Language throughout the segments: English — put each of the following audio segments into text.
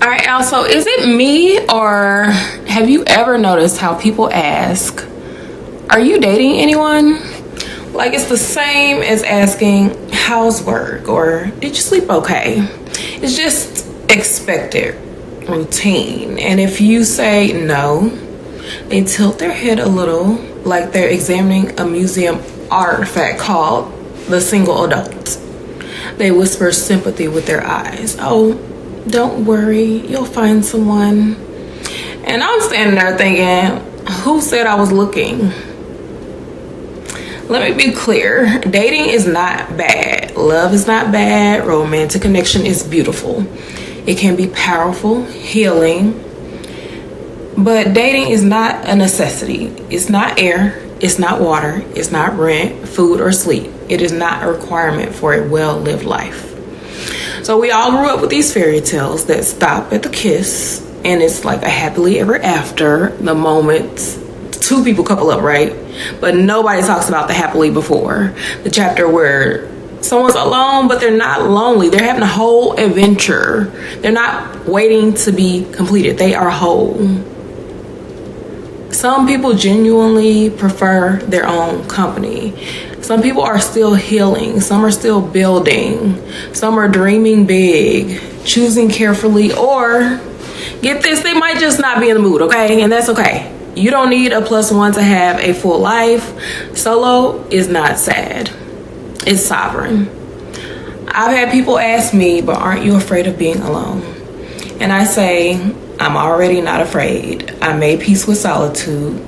All right, y'all, so is it me, or have you ever noticed how people ask, are you dating anyone? Like, it's the same as asking, how's work, or did you sleep okay? It's just expected routine. And if you say no, they tilt their head a little, like they're examining a museum artifact called the single adult. They whisper sympathy with their eyes. Oh, don't worry, you'll find someone. And I'm standing there thinking, who said I was looking? Let me be clear, dating is not bad. Love is not bad. Romantic connection is beautiful. It can be powerful, healing. But dating is not a necessity. It's not air. It's not water. It's not rent, food, or sleep. It is not a requirement for a well-lived life. So we all grew up with these fairy tales that stop at the kiss, and it's like a happily ever after the moment two people couple up, right? But nobody talks about the happily before, the chapter where someone's alone, but they're not lonely. They're having a whole adventure. They're not waiting to be completed. They are whole. Some people genuinely prefer their own company. Some people are still healing. Some are still building. Some are dreaming big, choosing carefully, or get this, they might just not be in the mood, okay? And that's okay. You don't need a +1 to have a full life. Solo is not sad. It's sovereign. I've had people ask me, but aren't you afraid of being alone? And I say, I'm already not afraid. I made peace with solitude.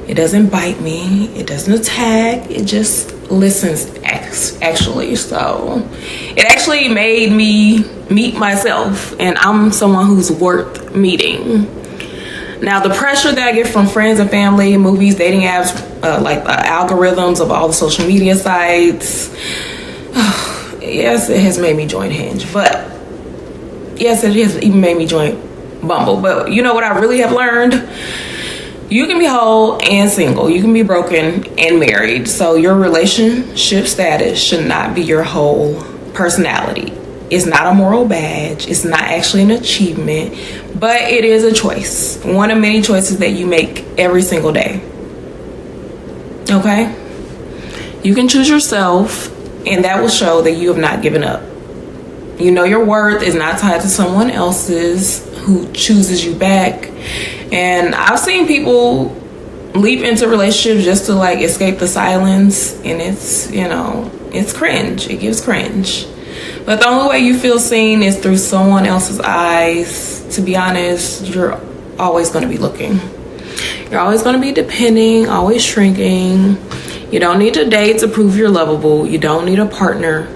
It doesn't bite me. It doesn't attack. It just listens, actually. So it actually made me meet myself, and I'm someone who's worth meeting. Now, the pressure that I get from friends and family, movies, dating apps, like the algorithms of all the social media sites, yes, it has made me join Hinge. But yes, it has even made me join Bumble. But you know what I really have learned? You can be whole and single. You can be broken and married. So your relationship status should not be your whole personality. It's not a moral badge. It's not actually an achievement, but it is a choice. One of many choices that you make every single day. Okay? You can choose yourself, and that will show that you have not given up. You know your worth is not tied to someone else's who chooses you back. And I've seen people leap into relationships just to like escape the silence, and it's, you know, it's cringe. It gives cringe. But the only way you feel seen is through someone else's eyes. To be honest, you're always going to be looking. You're always going to be depending, always shrinking. You don't need to date to prove you're lovable. You don't need a partner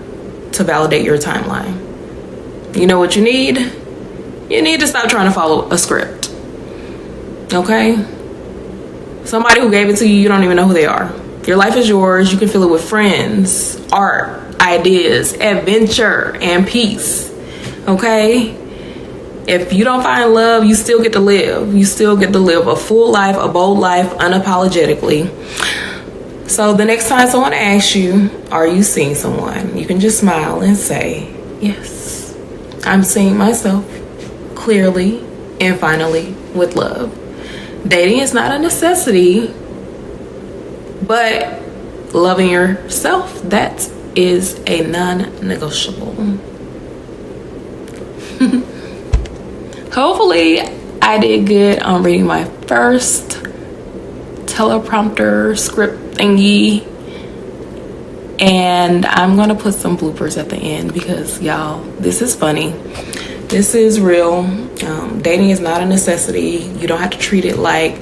to validate your timeline. You know what you need? You need to stop trying to follow a script. Okay? Somebody who gave it to you, you don't even know who they are. Your life is yours. You can fill it with friends, art, ideas, adventure, and peace. Okay? If you don't find love, you still get to live. You still get to live a full life, a bold life, unapologetically. So the next time someone asks you, are you seeing someone? You can just smile and say, yes, I'm seeing myself clearly and finally with love. Dating is not a necessity, but loving yourself, that is a non-negotiable. Hopefully I did good on reading my first teleprompter script thingy, and I'm gonna put some bloopers at the end because y'all, this is funny. This is real. Dating is not a necessity. You don't have to treat it like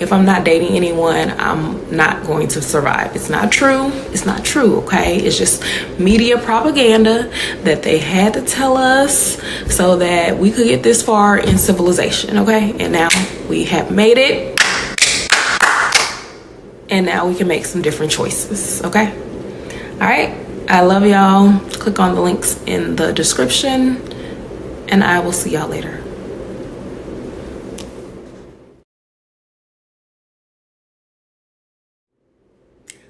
if I'm not dating anyone, I'm not going to survive. It's not true. It's not true, okay? It's just media propaganda that they had to tell us so that we could get this far in civilization, okay? And now we have made it. And now we can make some different choices, okay? All right. I love y'all. Click on the links in the description, and I will see y'all later.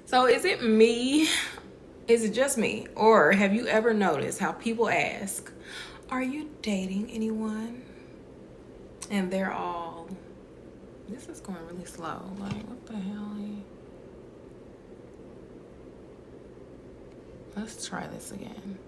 So is it me? Is it just me? Or have you ever noticed how people ask, are you dating anyone? And they're all, this is going really slow. Like, what the hell? Let's try this again.